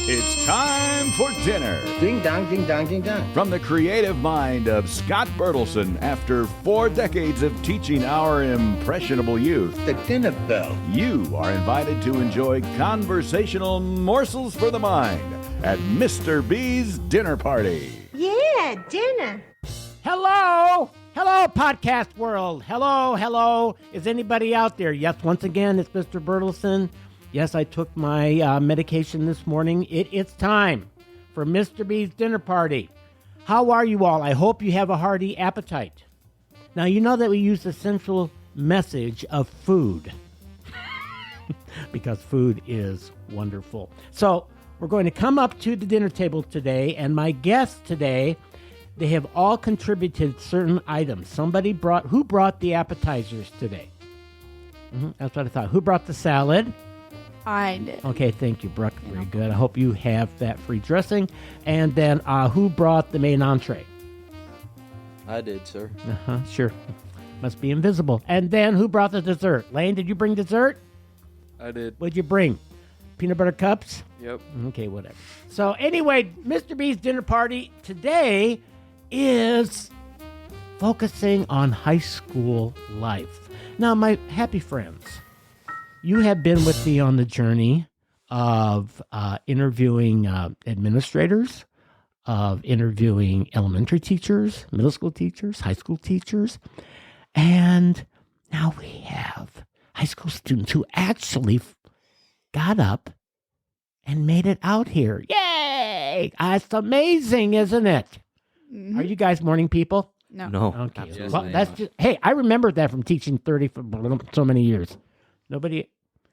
It's time for dinner. Ding dong, ding dong, ding dong. From the creative mind of Scott Bertelson, after 4 decades of teaching our impressionable youth, The dinner bell. you are invited to enjoy conversational morsels for the mind at Mr. B's dinner party. Yeah, dinner. Hello! Hello, podcast world. Hello. Is anybody out there? Yes, once again, it's Mr. Bertelson. Yes, I took my medication this morning. It's time for Mr. B's dinner party. How are you all? I hope you have a hearty appetite. Now, you know that we use the central message of food because food is wonderful. So we're going to come up to the dinner table today, and my guests today, they have all contributed certain items. Who brought the appetizers today? That's what I thought. Who brought the salad? I did. Okay, thank you, Brook. Very good. I hope you have that free dressing. And then who brought the main entree? I did, sir. Sure. Must be invisible. And then who brought the dessert? Lane, did you bring dessert? I did. What'd you bring? Peanut butter cups? Yep. Okay, whatever. So anyway, Mr. B's dinner party today is focusing on high school life. Now, my happy friends, you have been with me on the journey of interviewing administrators, of interviewing elementary teachers, middle school teachers, high school teachers, and now we have high school students who actually got up and made it out here. Yay! It's amazing, isn't it? Mm-hmm. Are you guys morning people? No. Okay. Yes, Well, I that's am. just, hey, I remember that from teaching 30 for so many years. Nobody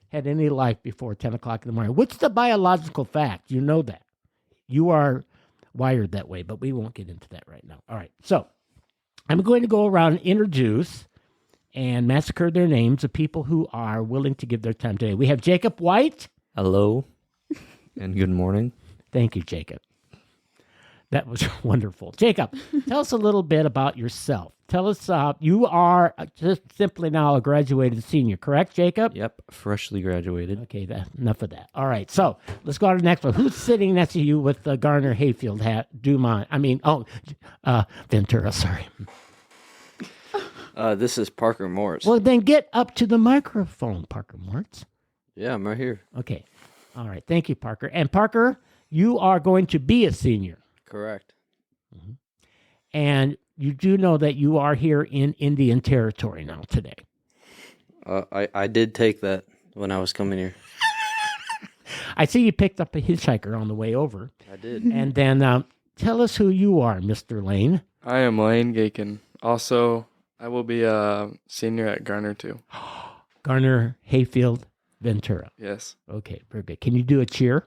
had any life before 10 o'clock in the morning. What's the biological fact? You know that. You are wired that way, but we won't get into that right now. All right. So I'm going to go around and introduce and massacre their names of people who are willing to give their time today. We have Jacob White. Hello, and good morning. Thank you, Jacob. That was wonderful. Jacob, tell us a little bit about yourself. Tell us, you are just simply now a graduated senior, correct, Jacob? Yep, freshly graduated. Okay, enough of that. All right, so let's go on to the next one. Who's sitting next to you with the Garner-Hayfield hat? Ventura, sorry. This is Parker Moritz. Well, then get up to the microphone, Parker Moritz. Yeah, I'm right here. Okay. All right, thank you, Parker. And Parker, you are going to be a senior. Correct. And you do know that you are here in Indian Territory now today. I did take that when I was coming here. I see you picked up a hitchhiker on the way over. I did. And then tell us who you are, Mr. Lane. I am Lane Gayken. Also, I will be a senior at Garner too. Garner-Hayfield, Ventura. Yes. Okay, very good. Can you do a cheer?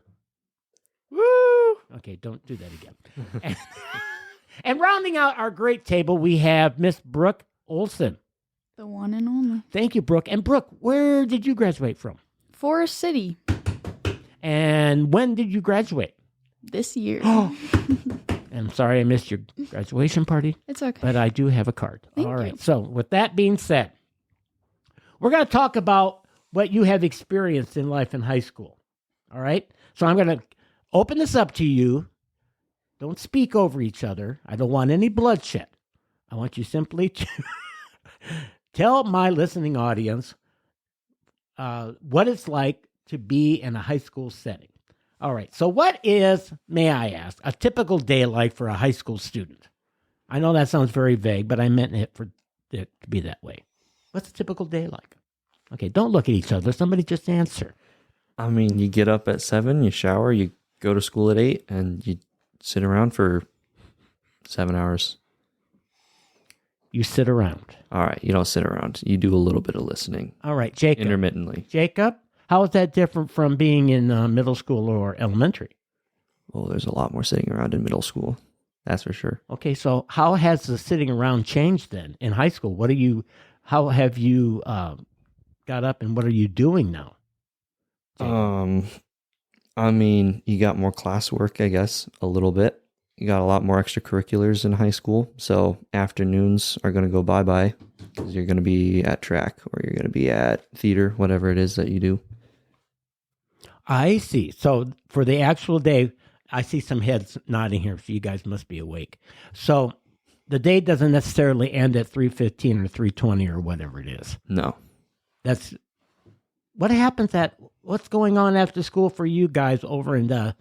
Woo! Okay, don't do that again. And rounding out our great table, we have Miss Brook Olson. The one and only. Thank you, Brook. And Brook, where did you graduate from? Forest City And when did you graduate? this year. I'm sorry I missed your graduation party, It's okay. but I do have a card. Thank All right. you. So with that being said, we're going to talk about what you have experienced in life in high school. All right. So I'm going to open this up to you. Don't speak over each other. I don't want any bloodshed. I want you simply to tell my listening audience what it's like to be in a high school setting. All right. So what is, may I ask, a typical day like for a high school student? I know that sounds very vague, but I meant it for it to be that way. What's a typical day like? Okay, don't look at each other. Somebody just answer. I mean, you get up at 7, you shower, you go to school at 8, and you sit around for 7 hours. You sit around. All right, you don't sit around. You do a little bit of listening. All right, Jacob. Intermittently. Jacob, how is that different from being in middle school or elementary? Well, there's a lot more sitting around in middle school. That's for sure. Okay, so how has the sitting around changed then in high school? How have you got up and what are you doing now? I mean, you got more classwork, I guess, a little bit. You got a lot more extracurriculars in high school. So afternoons are going to go bye-bye because you're going to be at track or you're going to be at theater, whatever it is that you do. I see. So for the actual day, I see some heads nodding here, so you guys must be awake. So the day doesn't necessarily end at 3:15 or 3:20 or whatever it is. No. That's what happens what's going on after school for you guys over in the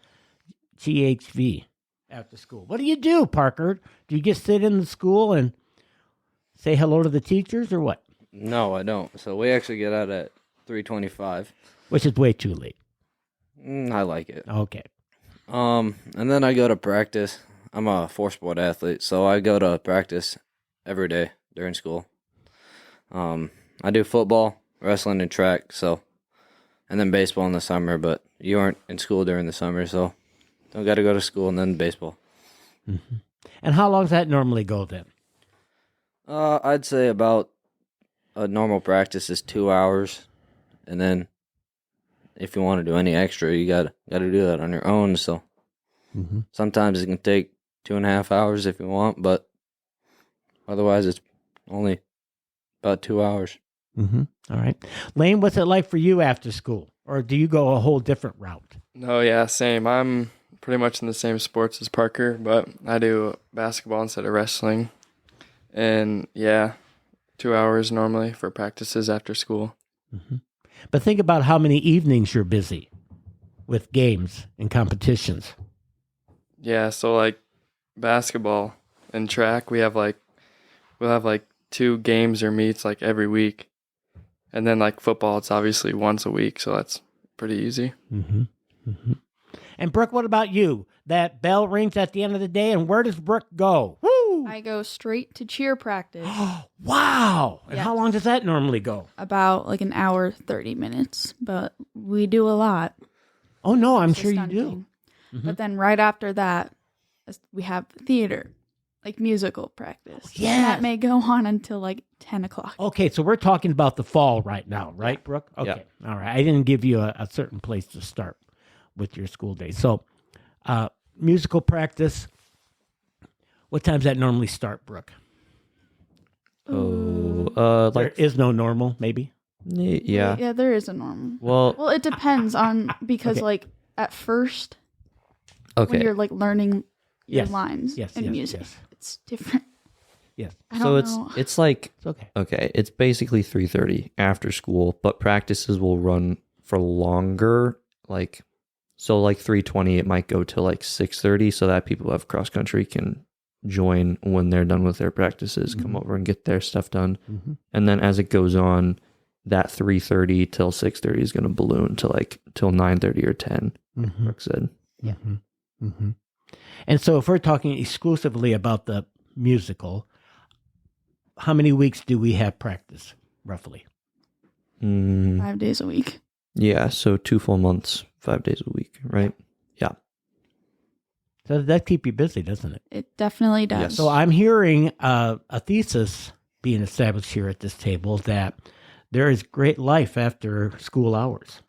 GHV after school? What do you do, Parker? Do you just sit in the school and say hello to the teachers or what? No, I don't. So we actually get out at 3:25. Which is way too late. I like it. Okay. And then I go to practice. I'm a four-sport athlete, so I go to practice every day during school. I do football, wrestling, and track, and then baseball in the summer, but you aren't in school during the summer, so don't got to go to school and then baseball. Mm-hmm. And how long does that normally go then? I'd say about a normal practice is 2 hours, and then if you want to do any extra, you got to do that on your own, so sometimes it can take 2.5 hours if you want, but otherwise it's only about 2 hours. Mm-hmm. All right. Lane, what's it like for you after school? Or do you go a whole different route? No, yeah, same. I'm pretty much in the same sports as Parker, but I do basketball instead of wrestling. And yeah, 2 hours normally for practices after school. Mm-hmm. But think about how many evenings you're busy with games and competitions. Yeah, so like basketball and track, we'll have 2 games or meets like every week. And then like football, it's obviously once a week, so that's pretty easy. Mm-hmm. Mm-hmm. And Brooke, what about you? That bell rings at the end of the day, and where does Brooke go? Woo! I go straight to cheer practice. Wow! And Yeah. how long does that normally go? About like an hour, 30 minutes, but we do a lot. Oh, no, I'm It's a sure you stunting. do. Mm-hmm. But then right after that, we have theater, like musical practice. Yes. And that may go on until like 10 o'clock. Okay, so we're talking about the fall right now, right, Brooke? Okay, All right. I didn't give you a certain place to start with your school day. So, musical practice, what times that normally start, Brooke? Oh, There is no normal, maybe? yeah. Yeah, there is a normal. Well, It depends on, because Okay. like at first, okay. when you're like learning your Yes. lines Yes, in yes, music, yes. it's different. Yes. I So don't know. it's like It's okay. okay, it's basically 3:30 after school, but practices will run for longer. Like 3:20, it might go to like 6:30, so that people who have cross country can join when they're done with their practices, come over and get their stuff done. Mm-hmm. And then as it goes on, that 3:30 till 6:30 is going to balloon to till 9:30 or 10. Mm-hmm. Brooke said. Mm-hmm. Mm-hmm. And so if we're talking exclusively about the musical, how many weeks do we have practice, roughly? 5 days a week. Yeah, so 2 full months, 5 days a week, right? Yeah. So that keep you busy, doesn't it? It definitely does. Yes. So I'm hearing a thesis being established here at this table that there is great life after school hours.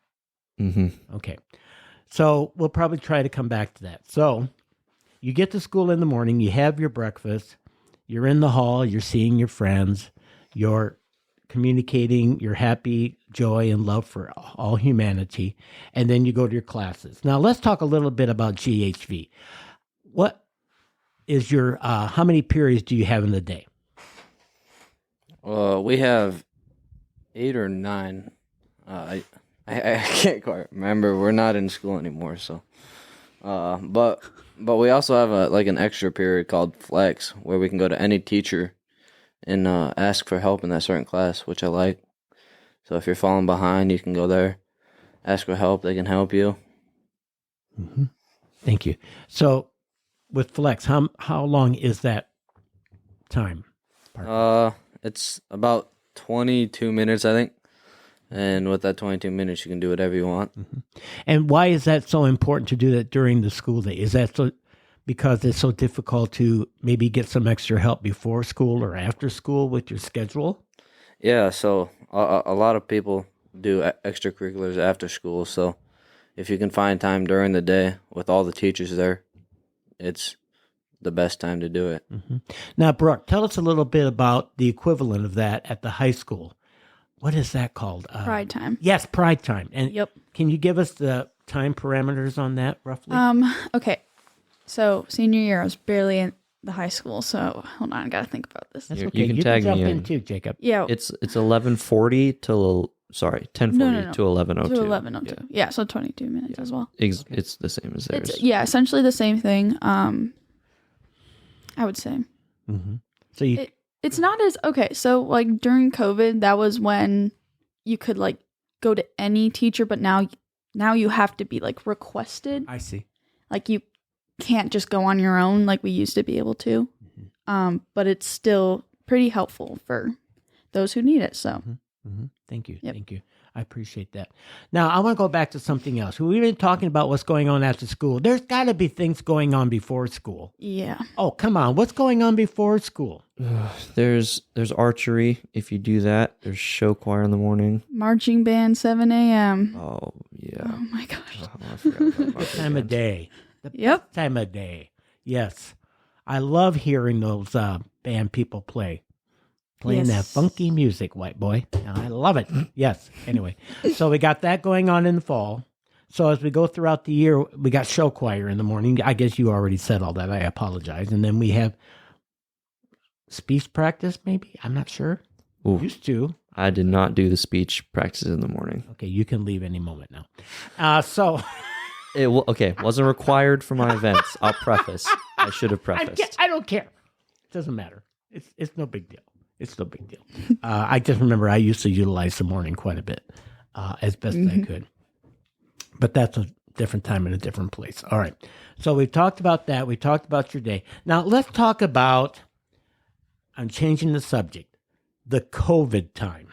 Mm-hmm. Okay. So we'll probably try to come back to that. So you get to school in the morning, you have your breakfast, you're in the hall, you're seeing your friends, you're communicating your happy joy and love for all humanity, and then you go to your classes. Now let's talk a little bit about GHV. What is your, how many periods do you have in the day? We have 8 or 9. I can't quite remember. We're not in school anymore, so. But we also have an extra period called flex, where we can go to any teacher and ask for help in that certain class, which I like. So if you're falling behind, you can go there, ask for help. They can help you. Mm-hmm. Thank you. So with flex, how long is that time? It's about 22 minutes, I think. And with that 22 minutes, you can do whatever you want. Mm-hmm. And why is that so important to do that during the school day? Is that so because it's so difficult to maybe get some extra help before school or after school with your schedule? Yeah, so a lot of people do extracurriculars after school. So if you can find time during the day with all the teachers there, it's the best time to do it. Mm-hmm. Now, Brooke, tell us a little bit about the equivalent of that at the high school. What is that called? Pride time. Yes, Pride Time. And Yep. can you give us the time parameters on that roughly? Okay. So senior year, I was barely in the high school. So hold on, I gotta think about this. That's You okay. can tag jump me in in. too, Jacob. Yeah, It's 11:40 till 10:40 No. to 11:02. to 11:02. Yeah, so 22 minutes as well. It's the same as theirs. It's essentially the same thing. I would say Mm-hmm. So you it's not as okay. So like during COVID, that was when you could like go to any teacher, but now you have to be like requested. I see. Like you can't just go on your own like we used to be able to. But it's still pretty helpful for those who need it. So Thank you. Yep. Thank you. I appreciate that. Now, I want to go back to something else. We've been talking about what's going on after school. There's got to be things going on before school. yeah. Oh, come on. What's going on before school? There's archery if you do that. There's show choir in the morning. Marching band 7 a.m. Oh yeah. Oh my gosh. Oh, I forgot about marching Time of band. day. The Yep. best time of day. Yes. I love hearing those band people playing that Yes. funky music, white boy. I love it. Yes. Anyway, so we got that going on in the fall. So as we go throughout the year, we got show choir in the morning. I guess you already said all that. I apologize. And then we have speech practice, maybe? I'm not sure. Ooh, Used to. I did not do the speech practices in the morning. Okay, you can leave any moment now. So It wasn't required for my events. I'll preface. I should have prefaced. I don't care. It doesn't matter. It's no big deal. It's no big deal. I just remember I used to utilize the morning quite a bit, as best as I could. But that's a different time and a different place. All right. So we talked about that. We talked about your day. Now let's talk about, I'm changing the subject, the COVID time.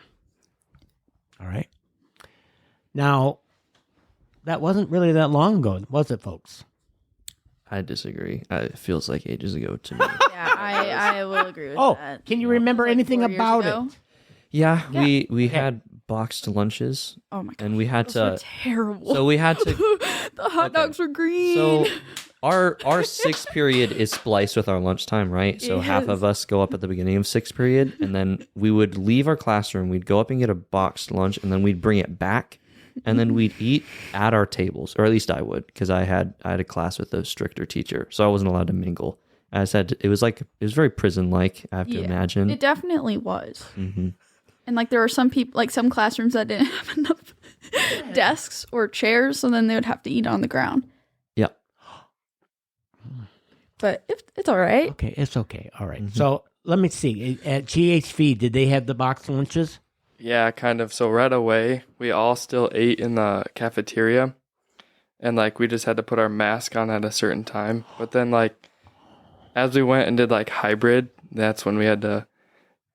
All right. Now, that wasn't really that long ago, was it, folks? I disagree. It feels like ages ago to me. Yeah, I will agree with Oh, that. can you remember Like anything 4 years about ago. it? Yeah, we had boxed lunches, Oh my god. and we had Those were to. terrible. So we had to. the hot okay. dogs were green. So our sixth period is spliced with our lunchtime, right? So half Yes. of us go up at the beginning of sixth period, and then we would leave our classroom. We'd go up and get a boxed lunch, and then we'd bring it back, and then we'd eat at our tables, or at least I would, because I had a class with a stricter teacher, so I wasn't allowed to mingle. I said it was very prison like. I have to imagine. It definitely was. Mm-hmm. And like there were some people, like some classrooms that didn't have enough desks or chairs, so then they would have to eat on the ground. Yeah. But it's all right. Okay, it's okay. All right. So let me see. At GHV, did they have the box lunches? Yeah, kind of. So right away, we all still ate in the cafeteria, and like we just had to put our mask on at a certain time. But then like as we went and did like hybrid, that's when we had to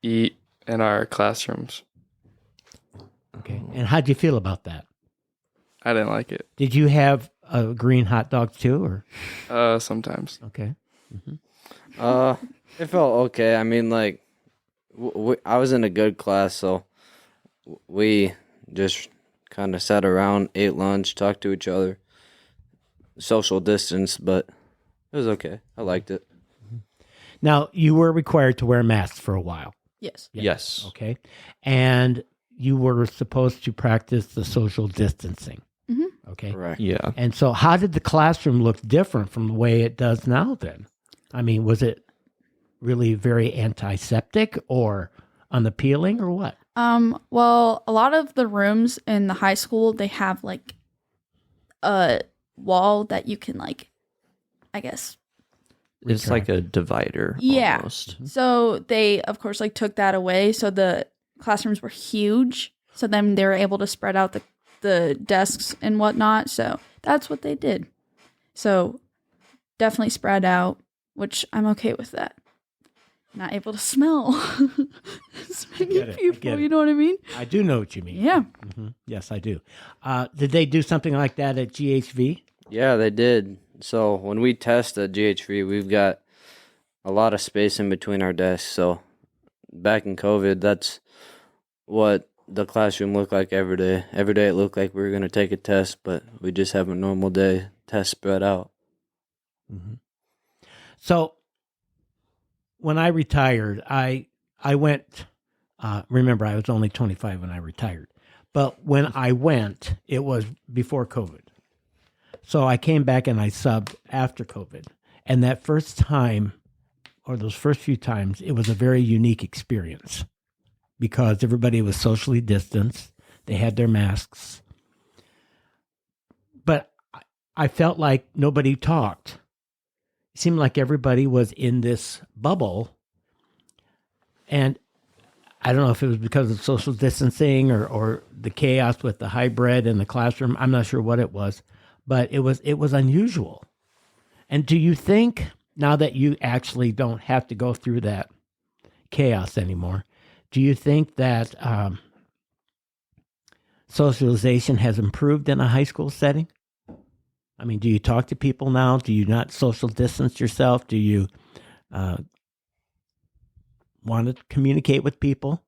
eat in our classrooms. Okay. And how'd you feel about that? I didn't like it. Did you have a green hot dog too, or Sometimes. okay? It felt okay. I mean, like, I was in a good class, so we just kind of sat around, ate lunch, talked to each other, social distance, but it was okay. I liked it. Now you were required to wear masks for a while. Yes. Yes. Okay, and you were supposed to practice the social distancing. Okay. Correct. Yeah. And so, how did the classroom look different from the way it does now? Then, I mean, was it really very antiseptic or unappealing, or what? Well, a lot of the rooms in the high school, they have like a wall that you can like, I guess. It's like a divider. Yeah. Almost. So they, of course, like took that away. So the classrooms were huge. So then they were able to spread out the desks and whatnot. So that's what they did. So definitely spread out, which I'm okay with that. Not able to smell get it, people, you know what I mean? I do know what you mean. Yeah. Yes, I do. Did they do something like that at GHV? Yeah, they did. So when we test at GH3, we've got a lot of space in between our desks. So back in COVID, that's what the classroom looked like every day. Every day it looked like we were going to take a test, but we just have a normal day, test spread out. So when I retired, I went, remember, I was only 25 when I retired. But when I went, it was before COVID. So I came back and I subbed after COVID. And that first time, or those first few times, it was a very unique experience because everybody was socially distanced. They had their masks. But I felt like nobody talked. It seemed like everybody was in this bubble. And I don't know if it was because of social distancing or the chaos with the hybrid in the classroom. I'm not sure what it was, but it was unusual. And do you think, now that you actually don't have to go through that chaos anymore, do you think that socialization has improved in a high school setting? I mean, do you talk to people now? Do you not social distance yourself? Do you want to communicate with people?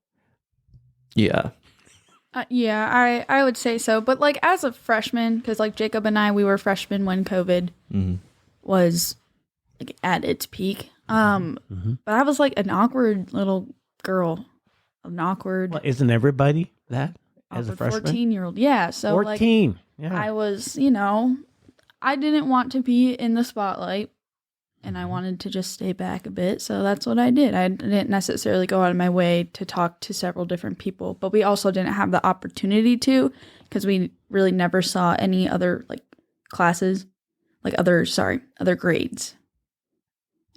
Yeah. Yeah, I would say so. But like as a freshman, because like Jacob and I, we were freshmen when COVID was like at its peak. But I was like an awkward little girl. Well, isn't everybody that as a freshman? 14-year-old. Yeah. So 14. like, Yeah. I was, I didn't want to be in the spotlight. And I wanted to just stay back a bit. So that's what I did. I didn't necessarily go out of my way to talk to several different people. But we also didn't have the opportunity to, because we really never saw any other like classes, like other grades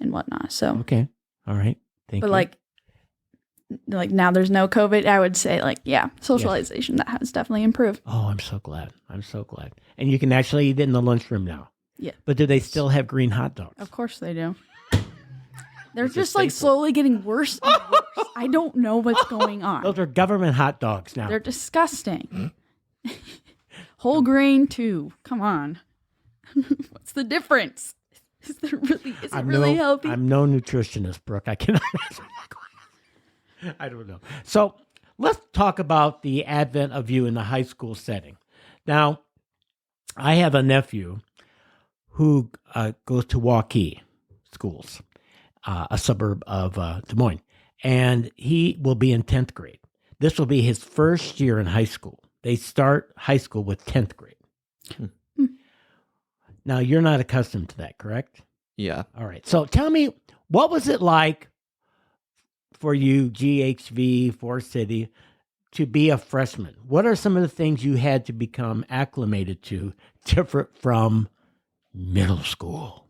and whatnot. So Okay. All right. Thank you. but like now there's no COVID, I would say like, yeah, socialization, that has definitely improved. Oh, I'm so glad. I'm so glad. And you can actually eat in the lunchroom now. Yeah. But do they still have green hot dogs? Of course they do. They're just like slowly getting worse and worse. I don't know what's going on. Those are government hot dogs now. They're disgusting. Whole grain too. Come on. What's the difference? Is it really healthy? I'm no nutritionist, Brooke. I cannot answer that question. I don't know. So let's talk about the advent of you in the high school setting. Now, I have a nephew who goes to Waukee schools, a suburb of Des Moines, and he will be in 10th grade. This will be his first year in high school. They start high school with 10th grade. Now, you're not accustomed to that, correct? Yeah. All right. So tell me, what was it like for you, GHV, Forest City, to be a freshman? What are some of the things you had to become acclimated to, different from middle school?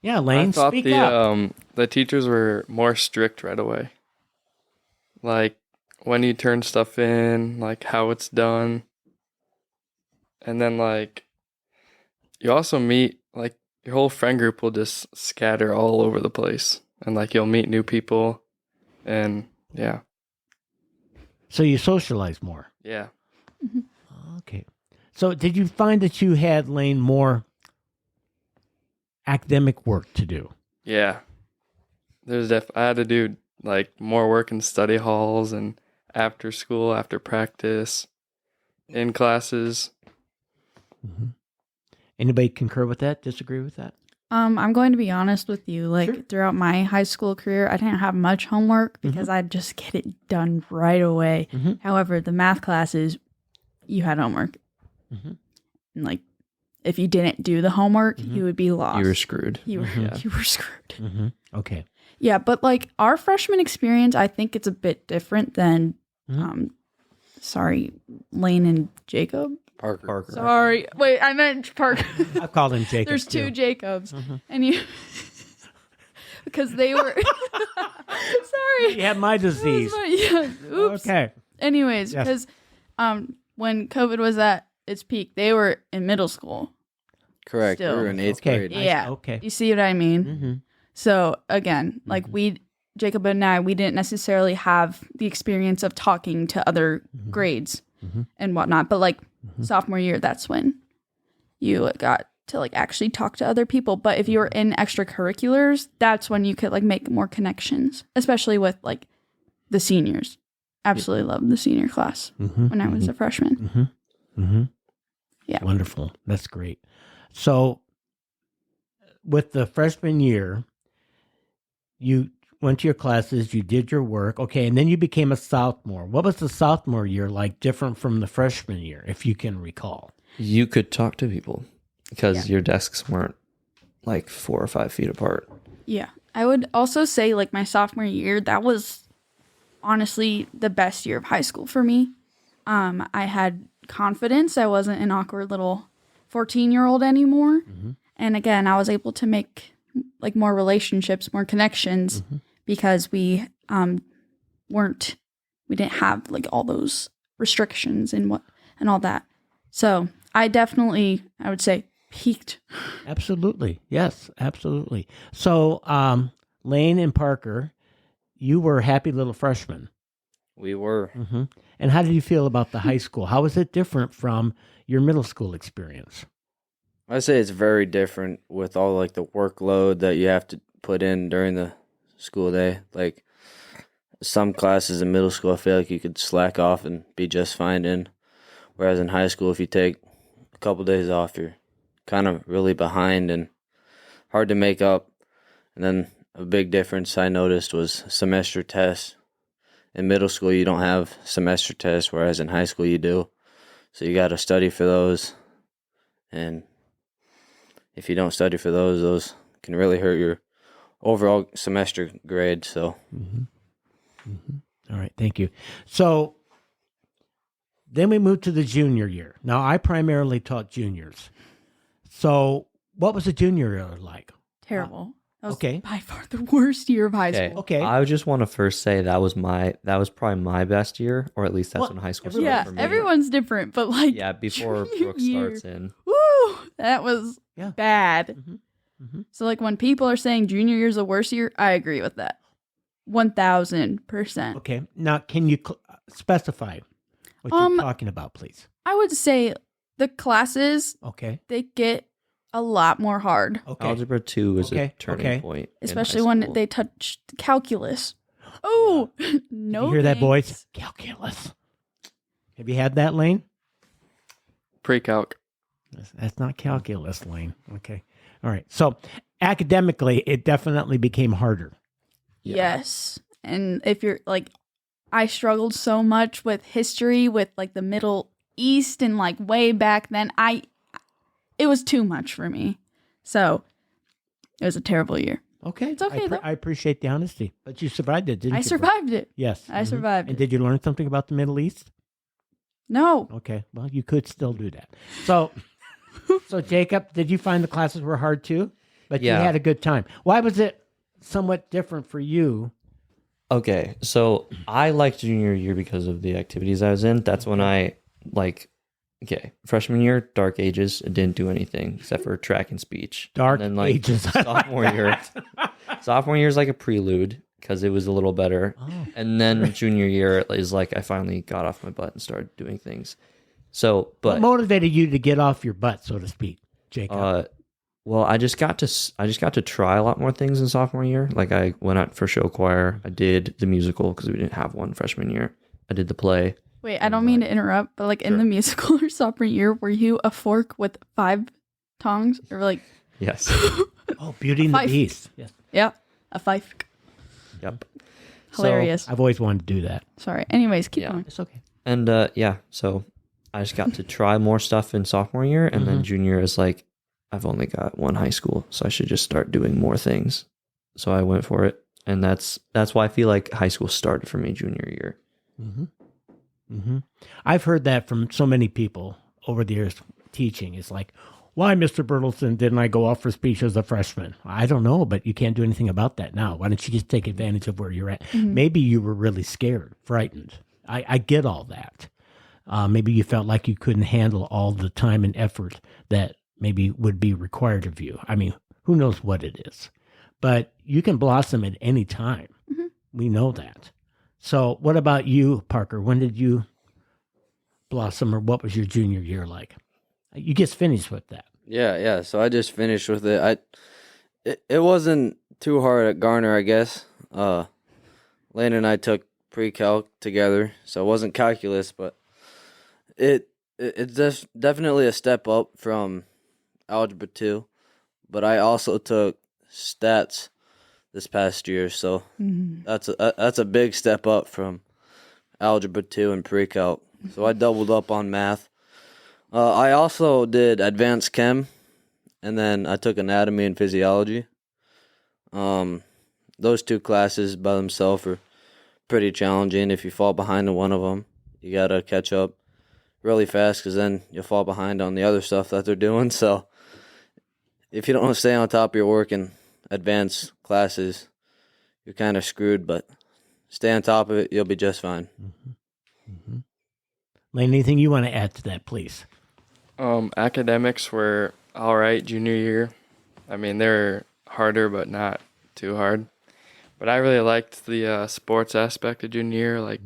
Yeah, Lane, I thought speak up. the teachers were more strict right away. Like when you turn stuff in, like how it's done. And then like you also meet like your whole friend group will just scatter all over the place. And like you'll meet new people and yeah. So you socialize more. Yeah. Okay. So did you find that you had, Lane, more academic work to do? Yeah. I had to do like more work in study halls and after school, after practice, in classes. Anybody concur with that? Disagree with that? I'm going to be honest with you. Like throughout my high school career, I didn't have much homework because I'd just get it done right away. However, the math classes, you had homework. And like, if you didn't do the homework, you would be lost. You were screwed. You were screwed. Okay. Yeah, but like our freshman experience, I think it's a bit different than, Lane and Jacob. Parker. Sorry. Wait, I meant Parker. I've called him Jacob. There's two too. Jacobs. And you, because they were, sorry. You have my disease. Yeah. Oops. Okay. Anyways, Yes. because when COVID was at its peak, they were in middle school. Correct. Still. We were in 8th Okay. grade. Yeah. Okay. You see what I mean? So again, like Jacob and I, we didn't necessarily have the experience of talking to other grades and whatnot. But like sophomore year, that's when you got to like actually talk to other people. But if you were in extracurriculars, that's when you could like make more connections, especially with like the seniors. Absolutely loved the senior class when I was a freshman. Yeah. Wonderful. That's great. So with the freshman year, you went to your classes, you did your work. Okay. And then you became a sophomore. What was the sophomore year like different from the freshman year, if you can recall? You could talk to people because your desks weren't like 4 or 5 feet apart. Yeah. I would also say like my sophomore year, that was honestly the best year of high school for me. I had confidence. I wasn't an awkward little 14-year-old anymore. And again, I was able to make like more relationships, more connections because we didn't have like all those restrictions and all that. So I would say peaked. Absolutely. Yes, absolutely. So, Lane and Parker, you were happy little freshmen. We were. And how did you feel about the high school? How was it different from your middle school experience? I say it's very different with all like the workload that you have to put in during the school day. Like some classes in middle school, I feel like you could slack off and be just fine in. Whereas in high school, if you take a couple days off, you're kind of really behind and hard to make up. And then a big difference I noticed was semester tests. In middle school, you don't have semester tests, whereas in high school, you do. So you got to study for those. And if you don't study for those can really hurt your overall semester grade. So, All right, thank you. So then we moved to the junior year. Now, I primarily taught juniors. So what was the junior year like? Terrible. That was Okay. by far the worst year of high school. Okay. I just want to first say that was probably my best year, or at least that's Well, when high school everyone- started Yeah, for me. everyone's different, but like Yeah, before junior Brook year. starts in. Woo! That was Yeah. bad. So like when people are saying junior year's the worst year, I agree with that. 1000%. Okay. Now, can you specify what you're talking about, please? I would say the classes, Okay. they get a lot more hard, Okay. Algebra 2 was Okay, a turning okay. point. in especially high when school. they touch calculus. Oh, no. You hear that, boys? thanks. Calculus. Have you had that, Lane? Pre-calc. That's not calculus, Lane. Okay. All right. So academically, it definitely became harder. Yes. And if you're like, I struggled so much with history, with like the Middle East and like way back then, it was too much for me. So it was a terrible year. Okay. It's okay, though. I appreciate the honesty. But you survived it, didn't you? I survived it. Yes. I survived And it. did you learn something about the Middle East? No. Okay. Well, you could still do that. So, Jacob, did you find the classes were hard too? But Yeah. you had a good time. Why was it somewhat different for you? Okay, so I liked junior year because of the activities I was in. That's when freshman year, Dark Ages, I didn't do anything except for track and speech. Dark and then, Ages. I like sophomore year is like a prelude because it was a little better. Oh. And then junior year is like I finally got off my butt and started doing things. So, What but motivated you to get off your butt, so to speak, Jacob? well, I just got to try a lot more things in sophomore year. Like I went out for show choir. I did the musical because we didn't have one freshman year. I did the play. Wait, I don't mean to interrupt, but like in the musical or sophomore year, were you a fork with 5 tongs or like? Yes. Oh, Beauty and the Fife. Beast. Yes. Yeah, a fife. Yep. Hilarious. I've always wanted to do that. Sorry. Anyways, keep Yeah. going. It's okay. And so I just got to try more stuff in sophomore year, and then junior is like, I've only got one high school, so I should just start doing more things. So I went for it, and that's why I feel like high school started for me junior year. I've heard that from so many people over the years teaching. It's like, why, Mr. Bertelson, didn't I go off for speech as a freshman? I don't know, but you can't do anything about that now. Why don't you just take advantage of where you're at? Maybe you were really scared, frightened. I get all that. Maybe you felt like you couldn't handle all the time and effort that maybe would be required of you. I mean, who knows what it is? But you can blossom at any time. We know that. So what about you, Parker? When did you blossom, or what was your junior year like? You just finished with that. Yeah. So I just finished with it. It wasn't too hard at Garner, I guess. Lane and I took pre-calc together, so it wasn't calculus, but it's just definitely a step up from algebra 2. But I also took stats this past year, so that's a big step up from algebra 2 and pre-calc. So I doubled up on math. I also did advanced chem, and then I took anatomy and physiology. Those two classes by themselves are pretty challenging. If you fall behind in one of them, you gotta catch up really fast, because then you'll fall behind on the other stuff that they're doing. So if you don't stay on top of your work in advanced classes, you're kind of screwed. But stay on top of it, you'll be just fine. Lane, anything you want to add to that, please? Academics were all right junior year. I mean, they're harder, but not too hard. But I really liked the sports aspect of junior year, like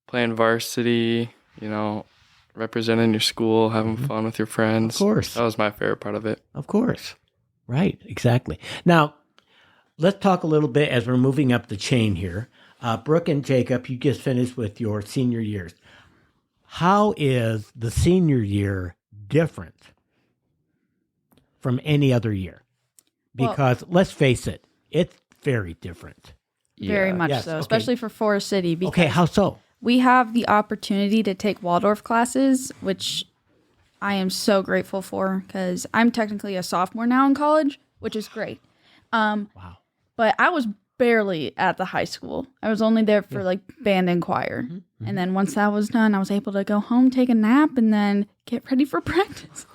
playing varsity, representing your school, having fun with your friends. Of course. That was my favorite part of it. Of course. Right, exactly. Now, let's talk a little bit as we're moving up the chain here. Brook and Jacob, you just finished with your senior years. How is the senior year different from any other year? Because let's face it, it's very different. Very much Yes, so, okay. especially for Forest City. Because Okay, how so? we have the opportunity to take Waldorf classes, which I am so grateful for, because I'm technically a sophomore now in college, which is great. Wow. But I was barely at the high school. I was only there for like band and choir. And then once that was done, I was able to go home, take a nap, and then get ready for practice.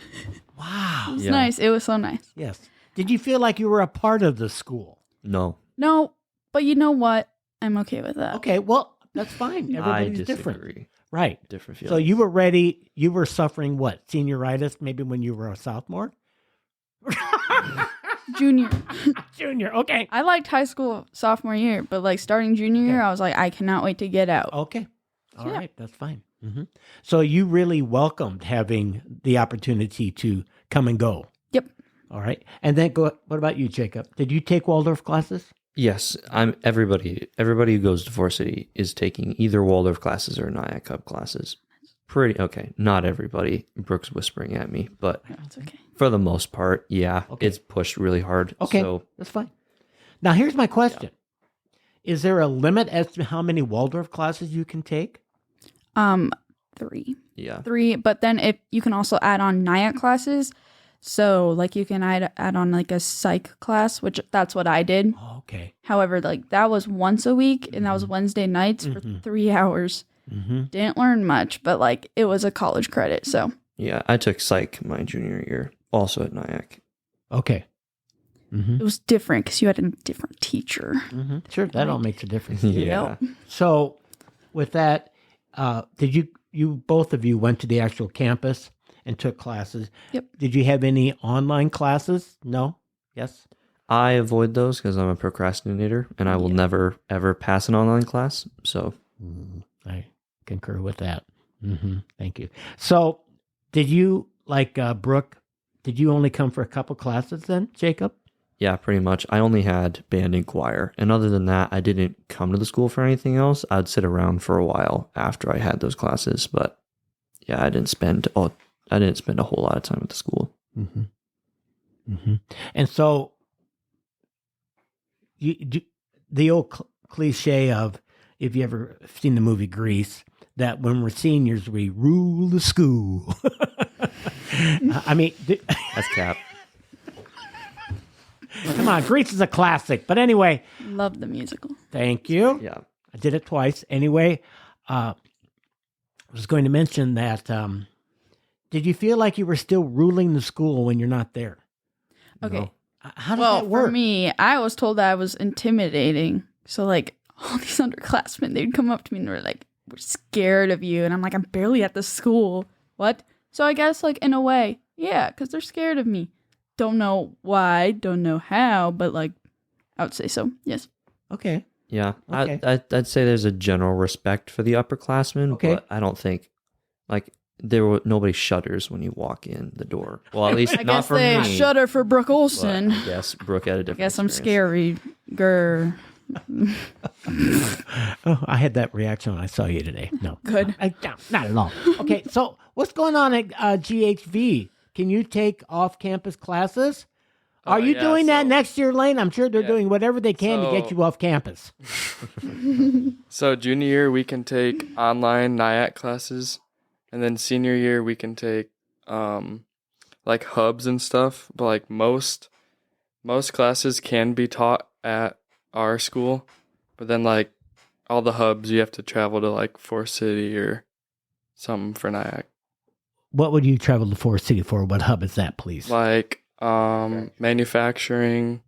Wow. It was nice. It was so nice. Yes. Did you feel like you were a part of the school? No, No, but you know what? I'm okay with that. Okay, well, that's fine. I Everybody's disagree. different. Right. Different So feelings. you were ready. You were suffering what? Senioritis maybe when you were a sophomore? Junior. Junior. Okay. I liked high school sophomore year, but like starting junior year, I was like, I cannot wait to get out. Okay. All Yeah. right. That's fine. So you really welcomed having the opportunity to come and go. Yep. All right. And then what about you, Jacob? Did you take Waldorf classes? Yes, everybody who goes to Forest City is taking either Waldorf classes or NIAC Hub classes. Okay, not everybody. Brooke's whispering at me, but That's okay. for the most part, yeah, Okay. it's pushed really hard. Okay. So That's fine. Now, here's my question. Is there a limit as to how many Waldorf classes you can take? 3. yeah, 3, but then if you can also add on NIAC classes. So like you can add on like a psych class, which that's what I did. Okay. However, like that was once a week and that was Wednesday nights for 3 hours. Didn't learn much, but like it was a college credit. So yeah, I took psych my junior year, also at NIAC. Okay. it was different because you had a different teacher. Sure, that all makes a difference. Yeah, So, with that, did you both of you went to the actual campus and took classes? Yep. Did you have any online classes? No? Yes? I avoid those because I'm a procrastinator and I will never ever pass an online class. So I concur with that. Thank you. So, did you, like Brooke, did you only come for a couple classes then, Jacob? yeah, pretty much. I only had band and choir, and other than that, I didn't come to the school for anything else. I'd sit around for a while after I had those classes, but yeah, I didn't spend a whole lot of time at the school. And so, the old cliche of, if you ever seen the movie Grease, that when we're seniors, we rule the school. I mean, That's Cap. come on, Grease is a classic. But anyway, Love the musical. thank you. Yeah. I did it twice. Anyway, I was going to mention that, did you feel like you were still ruling the school when you're not there? Okay. No. How does Well, that work? for me, I was told that I was intimidating. So like all these underclassmen, they'd come up to me and were like, "We're scared of you," and I'm like, "I'm barely at the school." What? So I guess like in a way, yeah, because they're scared of me. Don't know why, don't know how, but like I would say so. Yes. Okay. Yeah, Okay. I'd say there's a general respect for the upperclassmen, Okay. but I don't think like nobody shudders when you walk in the door. Well, at least I not guess for they me. shudder for Brook but Olson. I guess Brooke had a I different. guess I'm experience. scary. Grr. Oh, I had that reaction when I saw you today. No. Good. No, not at all. Okay, so what's going on at GHV? Can you take off-campus classes? Are you yeah, doing that so- next year, Lane? I'm sure they're Yeah. doing whatever they can to get So- you off campus. So junior year we can take online NIAC classes, and then senior year we can take like hubs and stuff, but like most classes can be taught at our school, but then like all the hubs you have to travel to like Forest City or something for Nyack. What would you travel to Forest City for? What hub is that, please? Like manufacturing.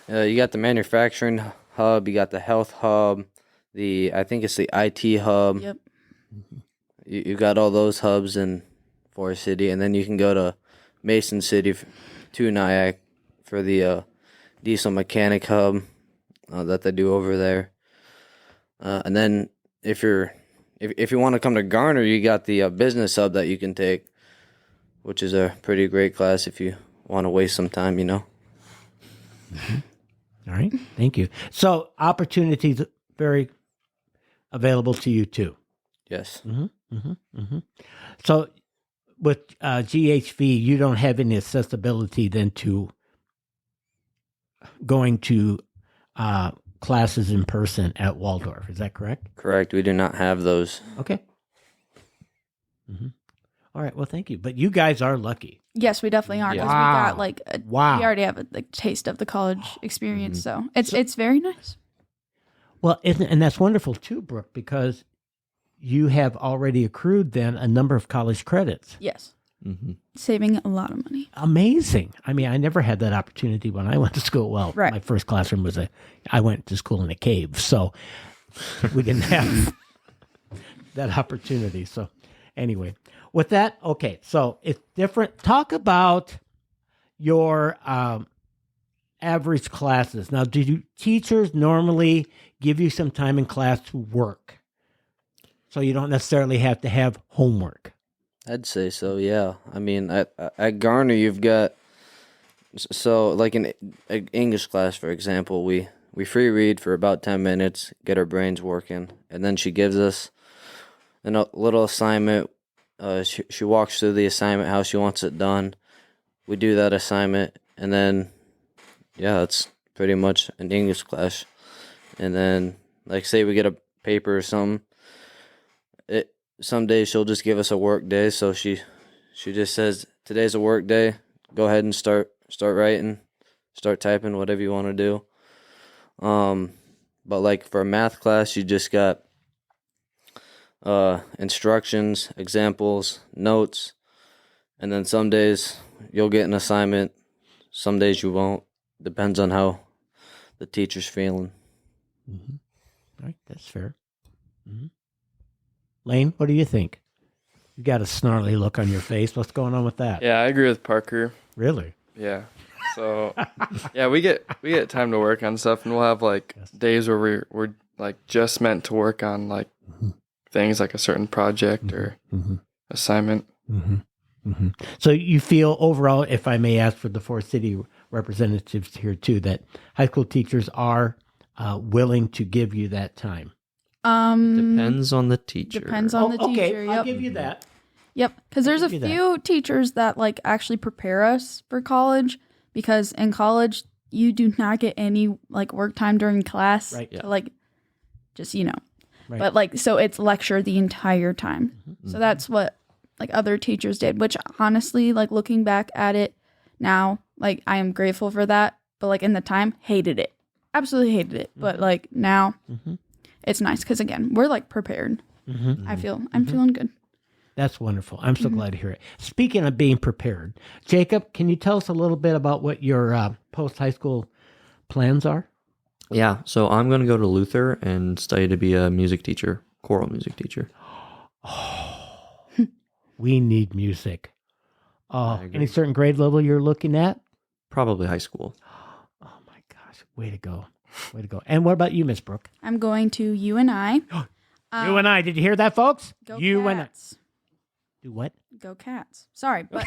You got the manufacturing hub, you got the health hub, I think it's the IT hub. Yep. You got all those hubs in Forest City, and then you can go to Mason City to Nyack for the diesel mechanic hub that they do over there. And then if you want to come to Garner, you got the business hub that you can take, which is a pretty great class if you want to waste some time, All right. Thank you. So opportunities very available to you too. Yes. So with GHV, you don't have any accessibility then to going to classes in person at Waldorf. Is that correct? Correct. We do not have those. Okay. All right. Well, thank you. But you guys are lucky. Yes, we definitely are, because we Wow. got like Wow. we already have a taste of the college experience, so it's very nice. Well, and that's wonderful too, Brooke, because you have already accrued then a number of college credits. Yes, saving a lot of money. Amazing. I mean, I never had that opportunity when I went to school. Well, Right. my first classroom was I went to school in a cave, so we didn't have that opportunity. So anyway, with that, okay, so it's different. Talk about your average classes. Now, do teachers normally give you some time in class to work? So you don't necessarily have to have homework. I'd say so, yeah. I mean, at Garner, you've got, so like in English class, for example, we free read for about 10 minutes, get our brains working, and then she gives us a little assignment. She walks through the assignment, how she wants it done. We do that assignment, and then, yeah, it's pretty much an English class. And then, like, say we get a paper or something, some days she'll just give us a work day. So she just says, today's a work day. Go ahead and start writing, start typing, whatever you want to do. But like for a math class, you just got instructions, examples, notes, and then some days you'll get an assignment. Some days you won't. Depends on how the teacher's feeling. All right, that's fair. Lane, what do you think? You got a snarly look on your face. What's going on with that? Yeah, I agree with Parker. Really? Yeah. So yeah, we get time to work on stuff, and we'll have like days where we're like just meant to work on like things like a certain project or assignment. So you feel overall, if I may ask for the Forest City representatives here too, that high school teachers are willing to give you that time? Depends on the teacher. Depends on the teacher. Okay, Yep. I'll give you that. Yep, because there's a give you that. few teachers that like actually prepare us for college, because in college you do not get any like work time during class. Right. To, like, just Right. But like, so it's lecture the entire time. So that's what like other teachers did, which honestly, like looking back at it now, like I am grateful for that. But like in the time, hated it. Absolutely hated it. But like now, it's nice because again, we're like prepared. I'm feeling good. That's wonderful. I'm so glad to hear it. Speaking of being prepared, Jacob, can you tell us a little bit about what your post-high school plans are? Yeah, so I'm going to go to Luther and study to be a music teacher, choral music teacher. We need music. I agree. Any certain grade level you're looking at? Probably high school. Oh my gosh, way to go. Way to go. And what about you, Miss Brooke? I'm going to UNI. You and I. Did you hear that, folks? Go You and I. Cats. Do what? Go Cats. Sorry, but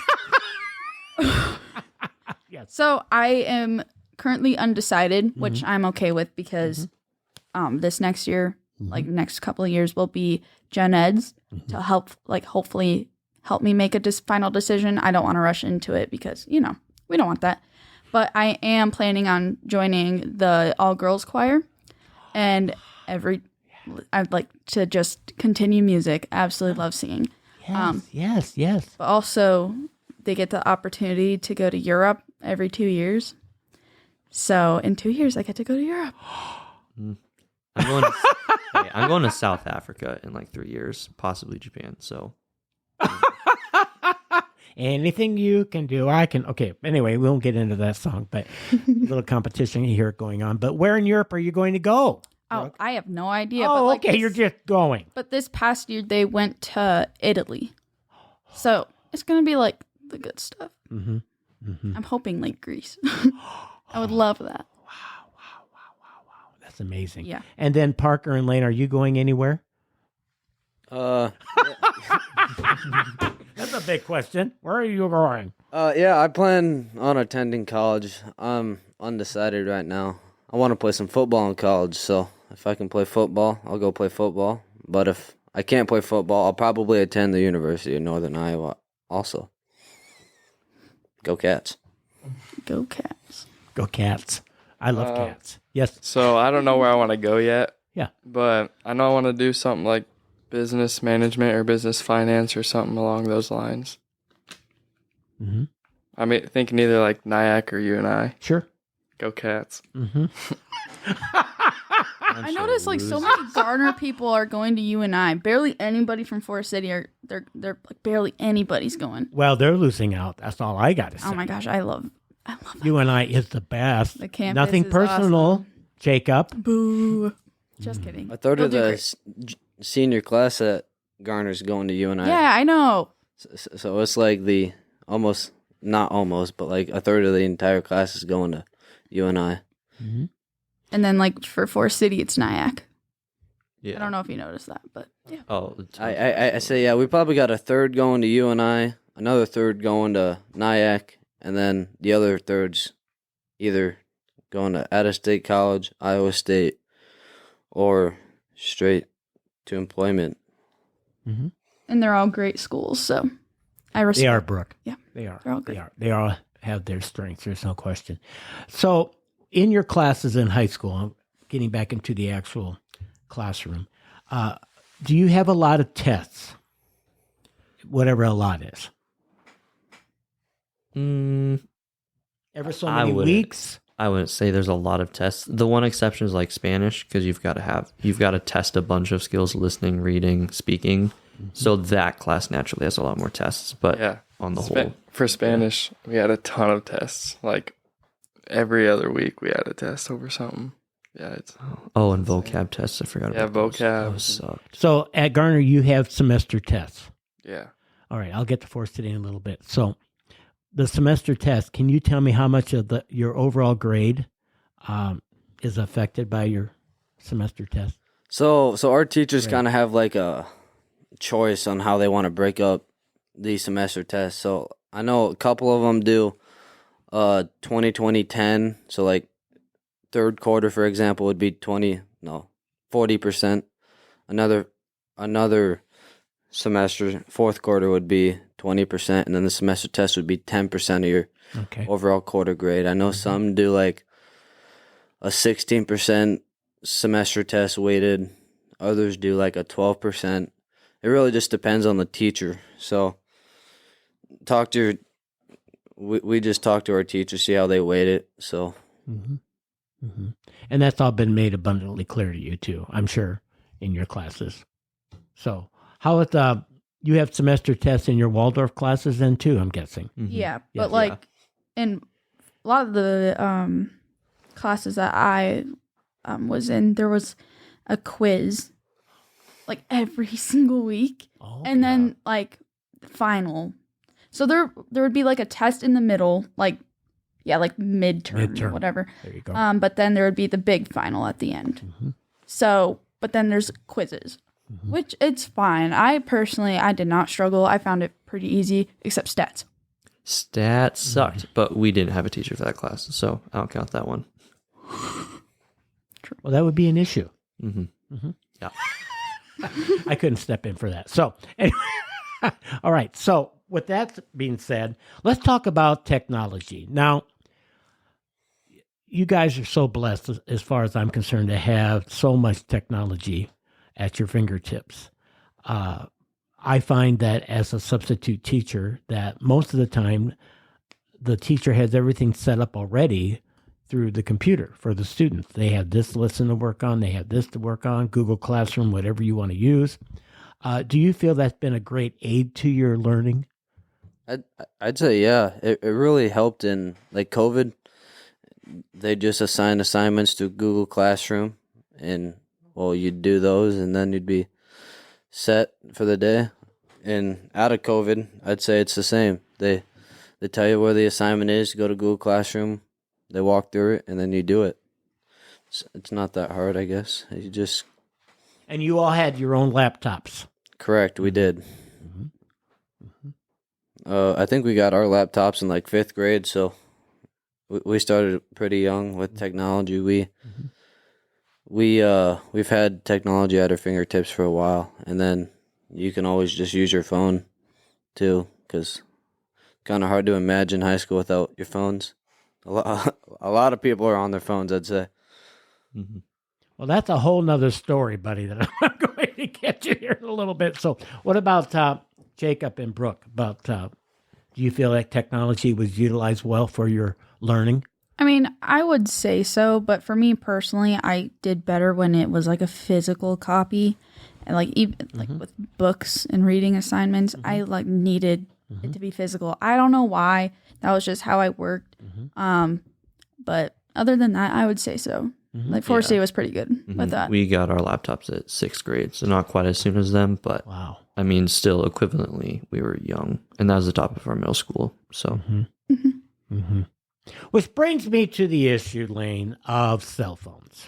Yes. so I am currently undecided, which I'm okay with because this next year, like next couple of years, will be gen eds to help, like hopefully help me make a final decision. I don't want to rush into it because we don't want that. But I am planning on joining the all girls choir, and I'd like to just continue music. Absolutely love singing. Yes. But also, they get the opportunity to go to Europe every 2 years. So in 2 years, I get to go to Europe. I'm going to South Africa in like 3 years, possibly Japan. So Anything you can do, I can. Okay, anyway, we won't get into that song, but a little competition here going on. But where in Europe are you going to go? Oh, Brooke? I have no idea. Oh, but like okay, you're just going. But this past year, they went to Italy. So it's going to be like the good stuff. Mm-hmm. I'm hoping like Greece. I would love that. Wow. That's amazing. Yeah. And then Parker and Lane, are you going anywhere? Yeah. That's a big question. Where are you going? Yeah, I plan on attending college. I'm undecided right now. I want to play some football in college, so if I can play football, I'll go play football. But if I can't play football, I'll probably attend the University of Northern Iowa also. Go Cats. Go Cats. Go Cats. I love cats. Yes. So I don't know where I want to go yet. Yeah. But I know I want to do something like business management or business finance or something along those lines. Mm-hmm. I mean, thinking either like NIAC or UNI. Sure. Go Cats. Mm-hmm. I noticed like so many Garner people are going to UNI. Barely anybody from Forest City are. They're like barely anybody's going. Well, they're losing out. That's all I got to say. Oh my gosh, I love that. UNI is the best. The campus Nothing is personal, awesome. Jacob. Boo. Just kidding. A third You'll of do the great. senior class at Garner's going to UNI. Yeah, I know. So it's like not almost, but like a third of the entire class is going to UNI. Mm-hmm. And then like for Forest City, it's NIAC. yeah. I don't know if you noticed that, but yeah. Oh, I say, yeah, we probably got a third going to UNI, another third going to NIAC, and then the other third's either going to out-of-state college, Iowa State, or straight to employment. Mm-hmm. And they're all great schools, so I respect. They are, Brooke. Yeah. They are. They're all good. They are. They all have their strengths. There's no question. So, in your classes in high school, I'm getting back into the actual classroom, do you have a lot of tests? Whatever a lot is. Ever so many weeks? I wouldn't say there's a lot of tests. The one exception is like Spanish, because you've got to test a bunch of skills: listening, reading, speaking. Mm-hmm. So that class naturally has a lot more tests. But Yeah. on the whole, For Spanish, we had a ton of tests. Like every other week, we had a test over something. Yeah, it's and vocab tests. I forgot Yeah, about those. vocab. Those sucked. So, at Garner, you have semester tests. yeah. All right, I'll get to Forest City in a little bit. So, the semester test, can you tell me how much of your overall grade is affected by your semester test? So our teachers Right. kind of have like a choice on how they want to break up the semester tests. So I know a couple of them do 20-20-10. So like third quarter, for example, would be 40%. Another semester, fourth quarter would be 20%, and then the semester test would be 10% of your overall quarter grade. I know some do like a 16% semester test weighted. Others do like a 12%. It really just depends on the teacher. So we just talk to our teacher, see how they weight it. So, And that's all been made abundantly clear to you too, I'm sure, in your classes. So, how with you have semester tests in your Waldorf classes then too? I'm guessing. Yeah, Yes. but like in a lot of the classes that I was in, there was a quiz like every single week, and then like final. So there would be like a test in the middle, like midterm or whatever. There you go. But then there would be the big final at the end. So, but then there's quizzes, which it's fine. I did not struggle. I found it pretty easy, except stats. Stats sucked, but we didn't have a teacher for that class, so I don't count that one. Well, that would be an issue. Yeah. I couldn't step in for that. So, anyway, all right. So, with that being said, let's talk about technology. Now, you guys are so blessed, as far as I'm concerned, to have so much technology at your fingertips. I find that as a substitute teacher, that most of the time, the teacher has everything set up already through the computer for the students. They have this lesson to work on. They have this to work on, Google Classroom, whatever you want to use. Do you feel that's been a great aid to your learning? I'd say, yeah. It really helped in, like, COVID. They just assigned assignments to Google Classroom, and, well, you'd do those, and then you'd be set for the day. And out of COVID, I'd say it's the same. They tell you where the assignment is, go to Google Classroom, they walk through it, and then you do it. It's not that hard, I guess. You just... And you all had your own laptops. Correct, we did. I think we got our laptops in like 5th grade, so we started pretty young with technology. We've had technology at our fingertips for a while, and then you can always just use your phone too, because kind of hard to imagine high school without your phones. A lot of people are on their phones, I'd say. Mm-hmm. Well, that's a whole nother story, buddy, that I'm going to get you here in a little bit. So what about Jacob and Brooke? Do you feel like technology was utilized well for your learning? I mean, I would say so, but for me personally, I did better when it was like a physical copy. And like even like with books and reading assignments, I like needed it to be physical. I don't know why. That was just how I worked. But other than that, I would say so. Like 4C was pretty good with that. We got our laptops at 6th grade, so not quite as soon as them, but wow. I mean, still equivalently, we were young, and that was the top of our middle school. So, Which brings me to the issue, Lane, of cell phones.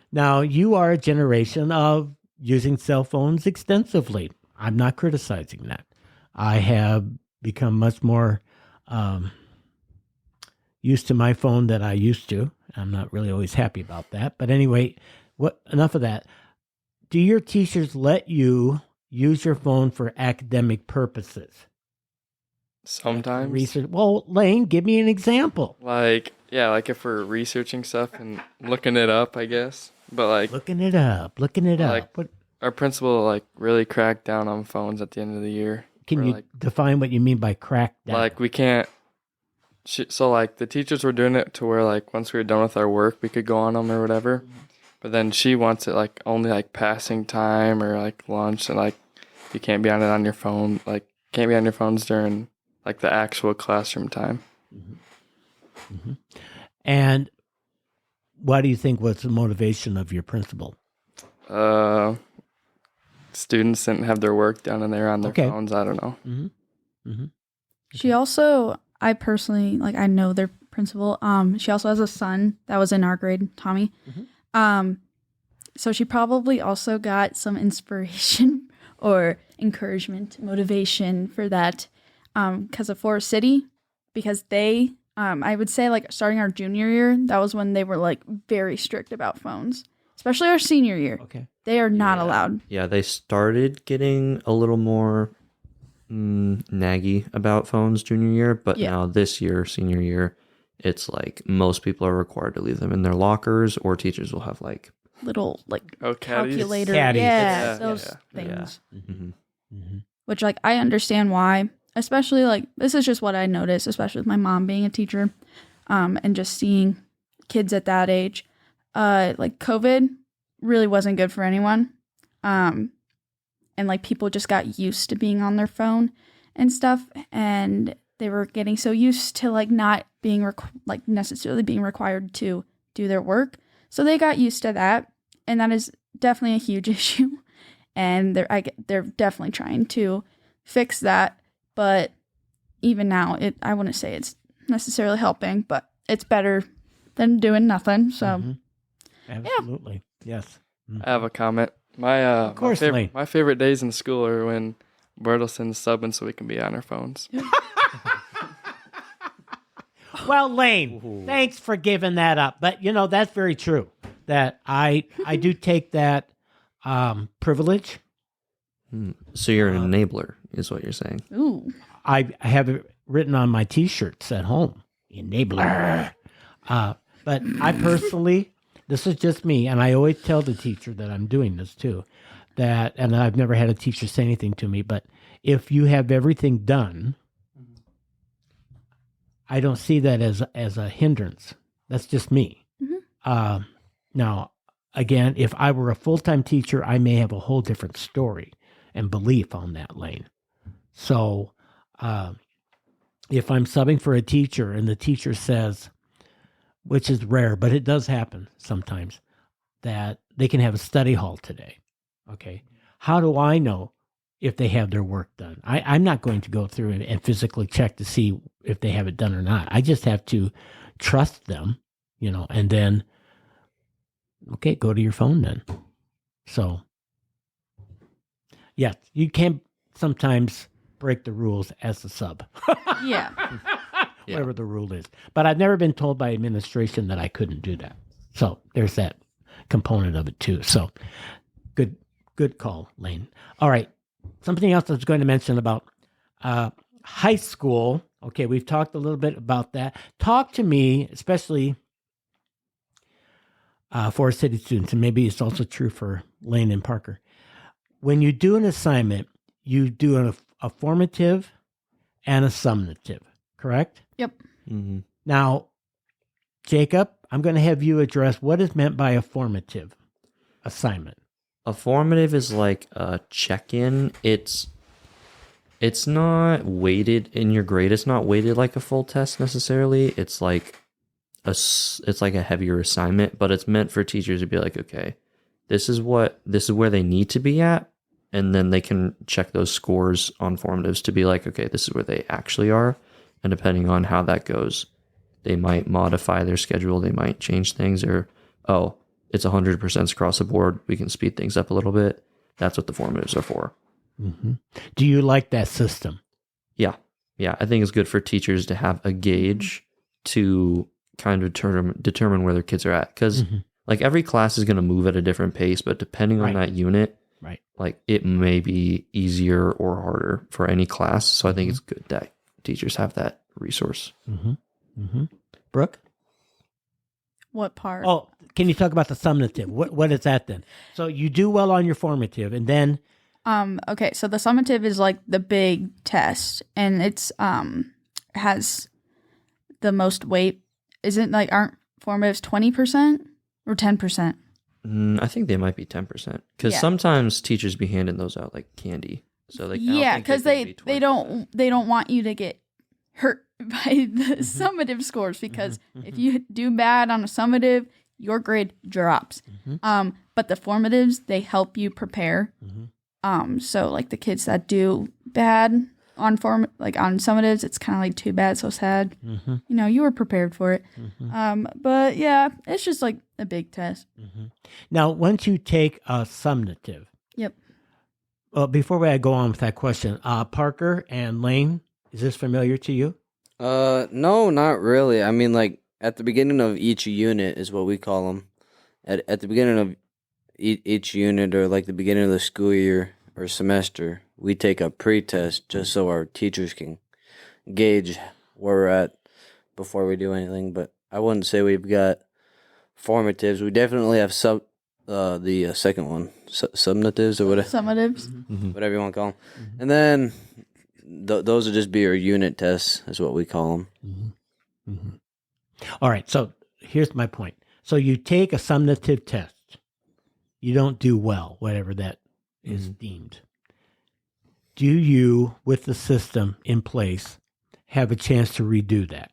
Now, you are a generation of using cell phones extensively. I'm not criticizing that. I have become much more used to my phone than I used to. I'm not really always happy about that. But anyway, enough of that. Do your teachers let you use your phone for academic purposes? Sometimes. Research. Well, Lane, give me an example. Like, yeah, like if we're researching stuff and looking it up, I guess. But like Looking it up. Like, our principal like really cracked down on phones at the end of the year. Can you define what you mean by crack down? Like we can't. So like the teachers were doing it to where like once we were done with our work, we could go on them or whatever. But then she wants it like only like passing time or like lunch, and like you can't be on it on your phone. Like can't be on your phones during like the actual classroom time. And what do you think was the motivation of your principal? Students didn't have their work done and they're on their phones. I don't know. She also, I personally, like, I know their principal. She also has a son that was in our grade, Tommy. So she probably also got some inspiration or encouragement, motivation for that because of Forest City, because they, I would say, like, starting our junior year, that was when they were, like, very strict about phones, especially our senior year. Okay. They are not allowed. Yeah, they started getting a little more naggy about phones junior year, but now this year, senior year, it's like most people are required to leave them in their lockers, or teachers will have like little like caddies? calculator. Caddies. Yeah, Yeah, those yeah. things. Which like I understand why, especially like this is just what I noticed, especially with my mom being a teacher, and just seeing kids at that age. Like COVID really wasn't good for anyone. And like people just got used to being on their phone and stuff, and they were getting so used to like not being necessarily being required to do their work. So they got used to that, and that is definitely a huge issue. And they're definitely trying to fix that. But even now, I wouldn't say it's necessarily helping, but it's better than doing nothing. So Absolutely. Yes. I have a comment. My my favorite days in school are when Bertelson's subbing so we can be on our phones. Well, Lane, thanks for giving that up. But, you know, that's very true. That I do take that privilege. So you're an enabler, is what you're saying. ooh, I have it written on my T-shirts at home. Enabler. But I personally, this is just me, and I always tell the teacher that I'm doing this too. that, and I've never had a teacher say anything to me, but if you have everything done, I don't see that as a hindrance. That's just me. Now, again, if I were a full-time teacher, I may have a whole different story and belief on that lane. So if I'm subbing for a teacher and the teacher says, which is rare, but it does happen sometimes, that they can have a study hall today. Okay. How do I know if they have their work done? I'm not going to go through and physically check to see if they have it done or not. I just have to trust them, and then, okay, go to your phone then. So, yeah, you can sometimes break the rules as a sub. Yeah. Whatever the rule is. But I've never been told by administration that I couldn't do that. So there's that component of it too. So good call, Lane. All right. Something else I was going to mention about high school. Okay, we've talked a little bit about that. Talk to me, especially for city students, and maybe it's also true for Lane and Parker. When you do an assignment, you do a formative and a summative, correct? Yep. Mm-hmm. Now, Jacob, I'm going to have you address what is meant by a formative assignment. A formative is like a check-in. It's not weighted in your grade. It's not weighted like a full test necessarily. It's like a heavier assignment, but it's meant for teachers to be like, okay, this is where they need to be at, and then they can check those scores on formatives to be like, okay, this is where they actually are. And depending on how that goes, they might modify their schedule. They might change things, or, oh, it's 100% across the board. We can speed things up a little bit. That's what the formatives are for. Mm-hmm. Do you like that system? Yeah. I think it's good for teachers to have a gauge to kind of determine where their kids are at. Because like every class is going to move at a different pace, but depending on that unit, like it may be easier or harder for any class. So I think it's good that teachers have that resource. Brooke? What part? Oh, can you talk about the summative? What is that then? So you do well on your formative, and then Okay, so the summative is like the big test, and it's has the most weight. Aren't formatives 20% or 10%? I think they might be 10% because sometimes teachers be handing those out like candy. So like because they don't want you to get hurt by the summative scores, because if you do bad on a summative, your grade drops. But the formatives, they help you prepare. So like the kids that do bad on on summatives, it's kind of like too bad, so sad. You were prepared for it. But yeah, it's just like a big test. Now, once you take a summative. Yep. Well, before I go on with that question, Parker and Lane, is this familiar to you? No, not really. I mean, like at the beginning of each unit is what we call them. At the beginning of each unit, or like the beginning of the school year or semester, we take a pre-test just so our teachers can gauge where we're at before we do anything. But I wouldn't say we've got formatives. We definitely have the second one, summatives or whatever. Summatives. Whatever you want to call them. And then those would just be our unit tests, is what we call them. All right, so here's my point. So you take a summative test. You don't do well, whatever that is deemed. Do you, with the system in place, have a chance to redo that?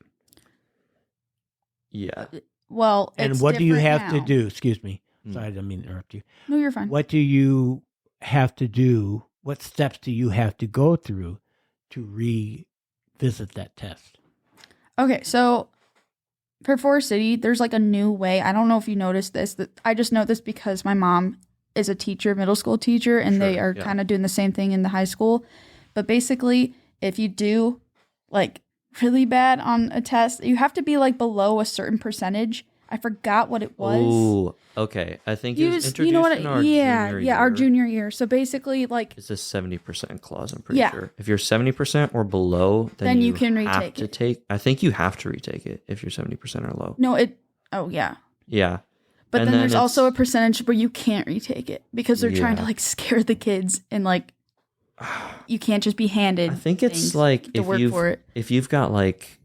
Yeah. Well, and what do you have to do? Excuse me. Sorry, I didn't mean to interrupt you. No, you're fine. What do you have to do? What steps do you have to go through to revisit that test? Okay, so for Forest City, there's like a new way. I don't know if you noticed this. I just know this because my mom is a teacher, middle school teacher, and they are kind of doing the same thing in the high school. But basically, if you do like really bad on a test, you have to be like below a certain percentage. I forgot what it was. Oh, okay. I think it was introduced in our junior year. our junior year. So basically, like it's a 70% clause. I'm pretty sure. If you're 70% or below, then you can have retake it. I think you have to retake it if you're 70% or low. No, Oh yeah. Yeah, But And then then there's also a it's- percentage where you can't retake it because they're trying to Yeah. like scare the kids and like you can't just be handed. I think it's things like to work for it. if you've got like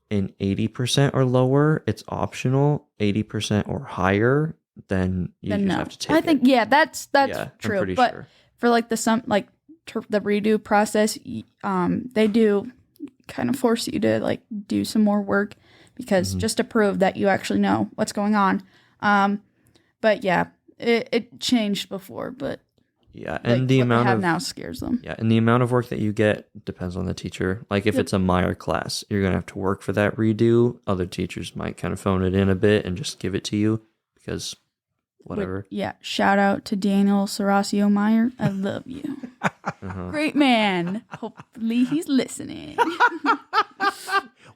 an 80% or lower, it's optional. 80% or higher, then you Then just no. have to take I it. think that's Yeah, I'm true. pretty But sure. for like the redo process, they do kind of force you to like do some more work because Mm-hmm. just to prove that you actually know what's going on. But yeah, it changed before, but Yeah, like, and the what amount they have of now scares them. yeah, and the amount of work that you get depends on the teacher. Like if Yep. it's a Meyer class, you're gonna have to work for that redo. Other teachers might kind of phone it in a bit and just give it to you because whatever. Yeah, shout out to Daniel Saracio Meyer. I love you. Uh-huh. Great man. Hopefully he's listening.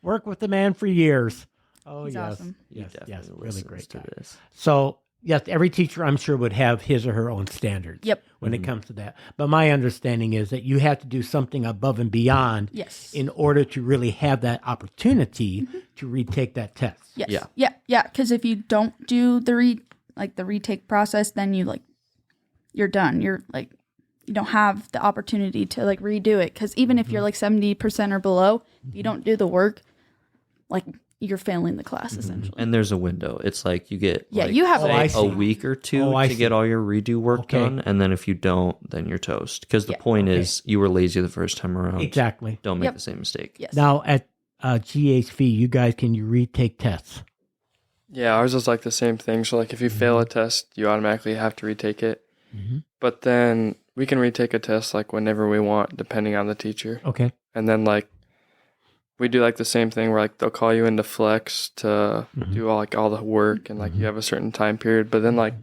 Work with the man for years. Oh, He's yes. awesome. He Yes, definitely yes. Really listens great to guy. this. So, yes, every teacher, I'm sure, would have his or her own standards. Yep. When it comes to that. But my understanding is that you have to do something above and beyond Yes. in order to really have that opportunity to retake that test. Yes. Yeah. Yeah. Because if you don't do the retake process, then you're done. You're like you don't have the opportunity to like redo it. Because even if you're like 70% or below, if you don't do the work, like you're failing the class essentially. And there's a window. It's like you get Yeah, like, you have say, I a see. week or two Oh, I to see. get all your redo work Okay. done, and then if you don't, then you're toast. Because the Yeah. point Okay. is, you were lazy the first time around. Exactly. Don't make Yep. the same mistake. Yes. Now, at GHV, you guys, can you retake tests? Yeah, ours is like the same thing. So like if you fail a test, you automatically have to retake it. Mm-hmm. But then we can retake a test like whenever we want, depending on the teacher. Okay. And then like we do like the same thing where like they'll call you into flex to do all the work and like you have a certain time period. But then like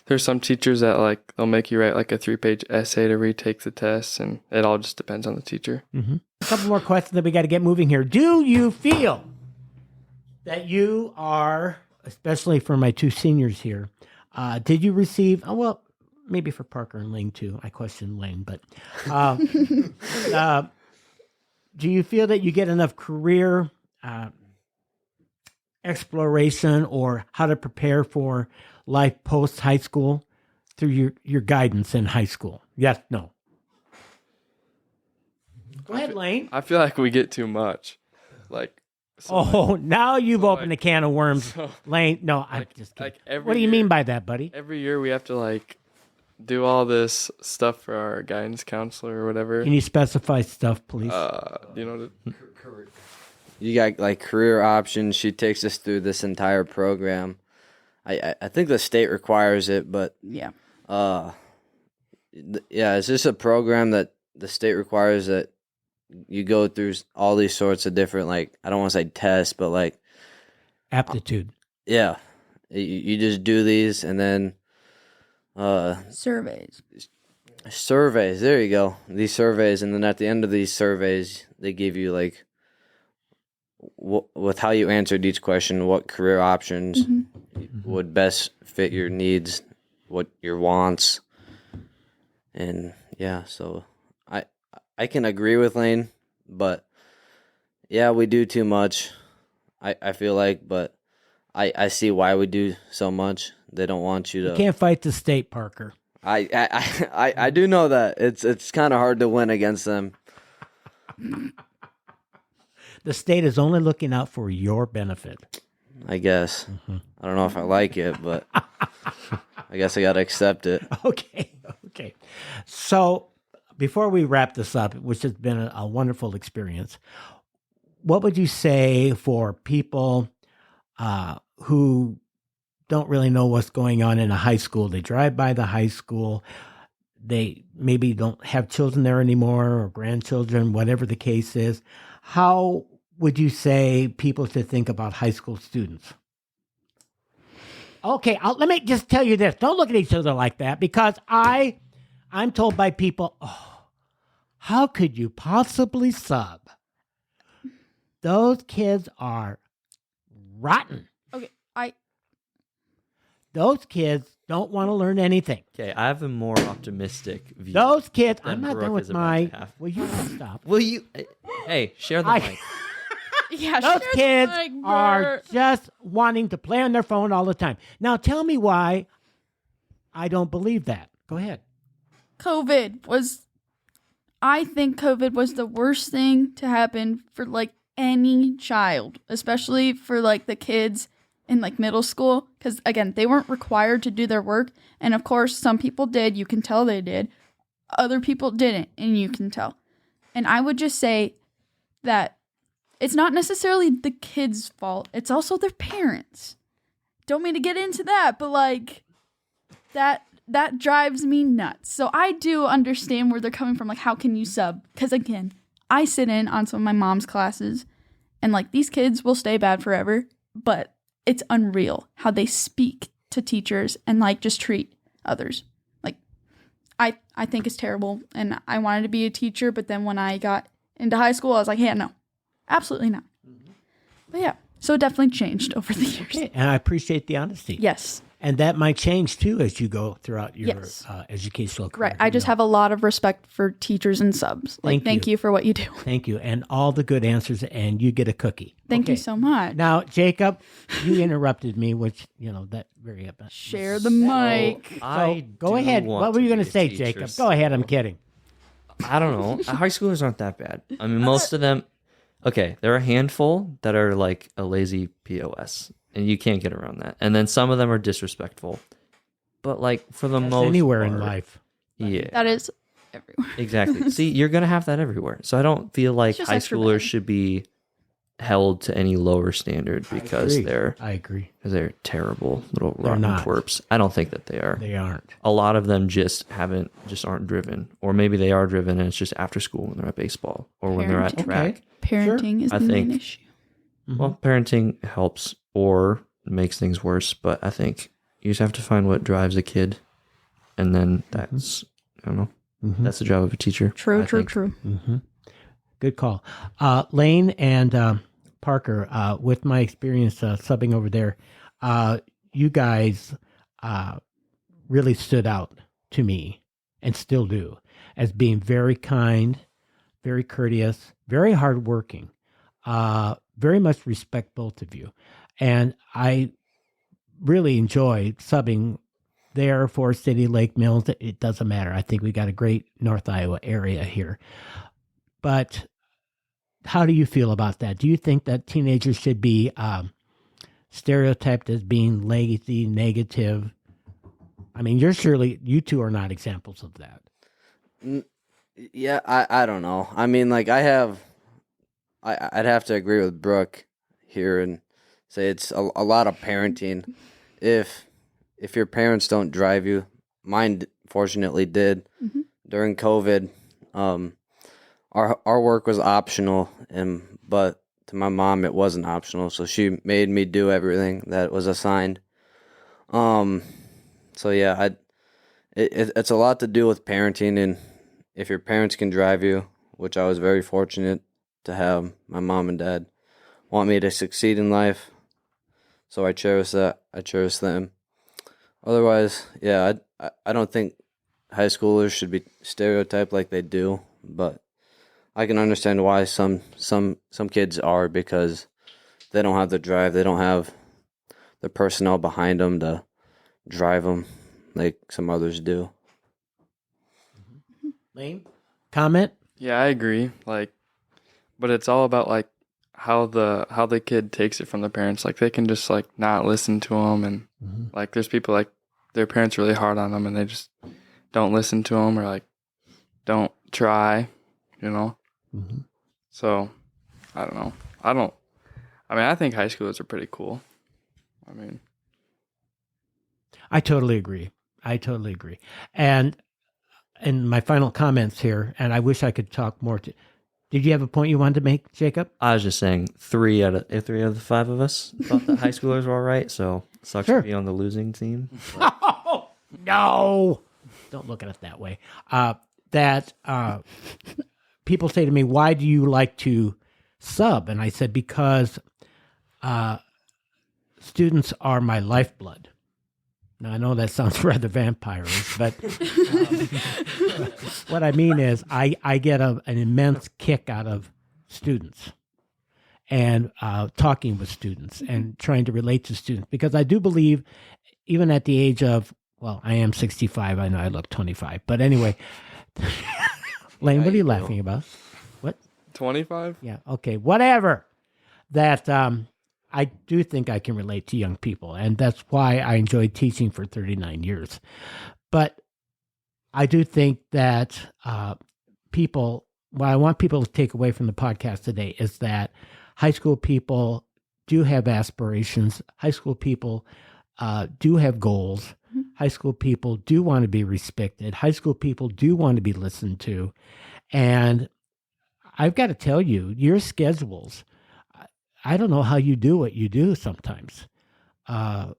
there's some teachers that like they'll make you write like a 3-page essay to retake the test, and it all just depends on the teacher. A couple more questions that we got to get moving here. Do you feel that you are, especially for my two seniors here, did you receive, well, maybe for Parker and Lane too. I question Lane, but do you feel that you get enough career exploration or how to prepare for life post high school through your guidance in high school? Yes, no. Go ahead, Lane. I feel like we get too much. Like Oh, now you've so, opened like- a can of worms, so, Lane. No, I'm like- just kidding. like every What do you year- mean by that, buddy? every year we have to like do all this stuff for our guidance counselor or whatever. Can you specify stuff, please? You know, You got like career options. She takes us through this entire program. I think the state requires it, but Yeah. yeah, it's just a program that the state requires that you go through all these sorts of different, like, I don't want to say tests, but like, Aptitude. yeah, you just do these and then Surveys. surveys. There you go. These surveys, and then at the end of these surveys, they give you like, with how you answered each question, what career options would best fit your needs, what your wants, and yeah. So I can agree with Lane, but yeah, we do too much. I feel like, but I see why we do so much. They don't want you to. You can't fight the state, Parker. I do know that it's kind of hard to win against them. The state is only looking out for your benefit. I guess. I don't know if I like it, but I guess I got to accept it. Okay. So before we wrap this up, which has been a wonderful experience, what would you say for people who don't really know what's going on in a high school? They drive by the high school. They maybe don't have children there anymore or grandchildren, whatever the case is. How would you say people should think about high school students? Okay, let me just tell you this. Don't look at each other like that, because I'm told by people, oh, how could you possibly sub? Those kids are rotten. Okay. Those kids don't want to learn anything. Okay, I have a more optimistic view. Those kids, than I'm not Brooke done is with about my. to have. Will you stop? Will you? Hey, share the I- mic. Yeah, Those share the kids mic, are Bert. just wanting to play on their phone all the time. Now, tell me why I don't believe that. Go ahead. I think COVID was the worst thing to happen for like any child, especially for like the kids in like middle school. Because again, they weren't required to do their work. And of course, some people did. You can tell they did. Other people didn't, and you can tell. And I would just say that it's not necessarily the kids' fault. It's also their parents. Don't mean to get into that, but like that drives me nuts. So I do understand where they're coming from. Like, how can you sub? Because again, I sit in on some of my mom's classes, and like these kids will stay bad forever, but it's unreal how they speak to teachers and like just treat others. Like, I think it's terrible, and I wanted to be a teacher, but then when I got into high school, I was like, yeah, no, absolutely not. But yeah, so it definitely changed over the years. Okay, and I appreciate the honesty. Yes. And that might change too as you go throughout your Yes. Educational career. Right. I just have a lot of respect for teachers and subs. Like, thank you for what you do. Thank you. And all the good answers, and you get a cookie. Thank you Okay. so much. Now, Jacob, you interrupted me, which, that very up. Share the mic. So go ahead. What were you going to say, Jacob? Go ahead. I'm kidding. I don't know. High schoolers aren't that bad. I mean, most of them, okay, there are a handful that are like a lazy POS, and you can't get around that. And then some of them are disrespectful. But like for the most Anywhere part, in life. yeah, That is everywhere. exactly. See, you're gonna have that everywhere. So I don't feel like just high extra schoolers bad. should be held to any lower standard because I agree. they're terrible little They're rotten not. twerps. I don't think that they are. They aren't. A lot of them just aren't driven, or maybe they are driven and it's just after school when they're at baseball or when they're at Parenting. track. Parenting is I the main think- issue. Well, parenting helps or makes things worse, but I think you just have to find what drives a kid, and then that's I don't know. That's the job of a teacher. True, I true, think. true. Good call. Lane and Parker, with my experience subbing over there, you guys really stood out to me and still do as being very kind, very courteous, very hardworking, very much respect both of you. And I really enjoy subbing there, Forest City, Lake Mills. It doesn't matter. I think we got a great North Iowa area here. But how do you feel about that? Do you think that teenagers should be stereotyped as being lazy, negative? I mean, you two are not examples of that. Yeah, I don't know. I mean, like I'd have to agree with Brooke here and say it's a lot of parenting. If your parents don't drive you, mine fortunately did during COVID. Our work was optional, but to my mom it wasn't optional, so she made me do everything that was assigned. So yeah, it's a lot to do with parenting, and if your parents can drive you, which I was very fortunate to have my mom and dad want me to succeed in life, so I cherish that. I cherish them. Otherwise, yeah, I don't think high schoolers should be stereotyped like they do, but I can understand why some kids are, because they don't have the drive. They don't have the personnel behind them to drive them like some others do. Lane, comment? Yeah, I agree. Like, but it's all about like how the kid takes it from the parents. Like, they can just like not listen to them, and like there's people like their parents are really hard on them, and they just don't listen to them or like don't try, So I don't know. I think high schoolers are pretty cool. I mean, I totally agree. And my final comments here, and I wish I could talk more to. Did you have a point you wanted to make, Jacob? I was just saying 3 out of the 5 of us thought that high schoolers were all right, so sucks Sure. to be on the losing team. Oh, no. Don't look at it that way. People say to me, why do you like to sub? And I said, because students are my lifeblood. Now, I know that sounds rather vampire-ish, but what I mean is I get an immense kick out of students. and talking with students and trying to relate to students. Because I do believe, even at the age of, well, I am 65. I know I look 25. But anyway, Lane, what are you laughing about? What? 25? Yeah, okay, whatever. That I do think I can relate to young people, and that's why I enjoyed teaching for 39 years. But I do think that what I want people to take away from the podcast today is that high school people do have aspirations. High school people do have goals. High school people do want to be respected. High school people do want to be listened to. And I've got to tell you, your schedules, I don't know how you do what you do sometimes.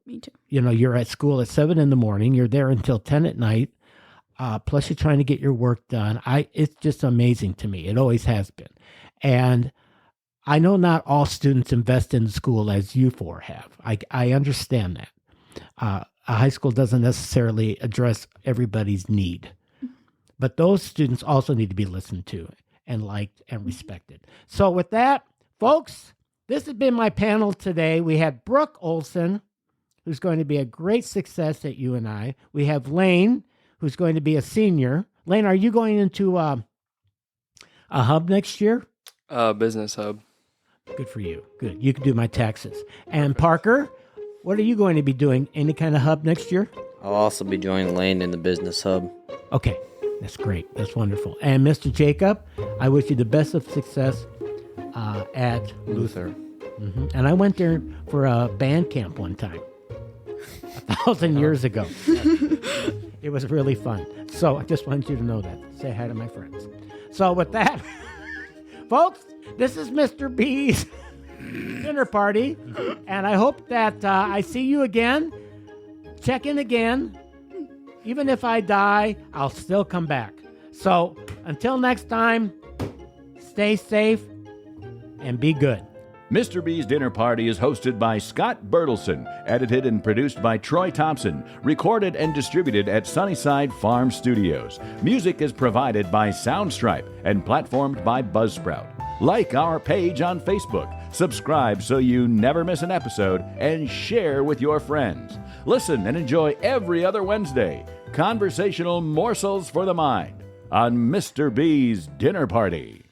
Me too. You're at school at 7 a.m. You're there until 10 at night. Plus you're trying to get your work done. It's just amazing to me. It always has been. And I know not all students invest in the school as you four have. I understand that. A high school doesn't necessarily address everybody's need. But those students also need to be listened to and liked and respected. So with that, folks, this has been my panel today. We had Brook Olson, who's going to be a great success at UNI. We have Lane, who's going to be a senior. Lane, are you going into a hub next year? Business hub. Good for you. Good. You can do my taxes. And Parker, what are you going to be doing? Any kind of hub next year? I'll also be joining Lane in the business hub. Okay. That's great. That's wonderful. And Mr. Jacob, I wish you the best of success at Luther. Mm-hmm. And I went there for a band camp one time, 1,000 years ago. It was really fun. So I just wanted you to know that. Say hi to my friends. So with that, folks, this is Mr. B's dinner party. And I hope that I see you again. Check in again. Even if I die, I'll still come back. So until next time, stay safe and be good. Mr. B's Dinner Party is hosted by Scott Bertelson, edited and produced by Troy Thompson, recorded and distributed at Sunnyside Farm Studios. Music is provided by Soundstripe and platformed by Buzzsprout. Like our page on Facebook, subscribe so you never miss an episode, and share with your friends. Listen and enjoy every other Wednesday. Conversational Morsels for the Mind on Mr. B's Dinner Party.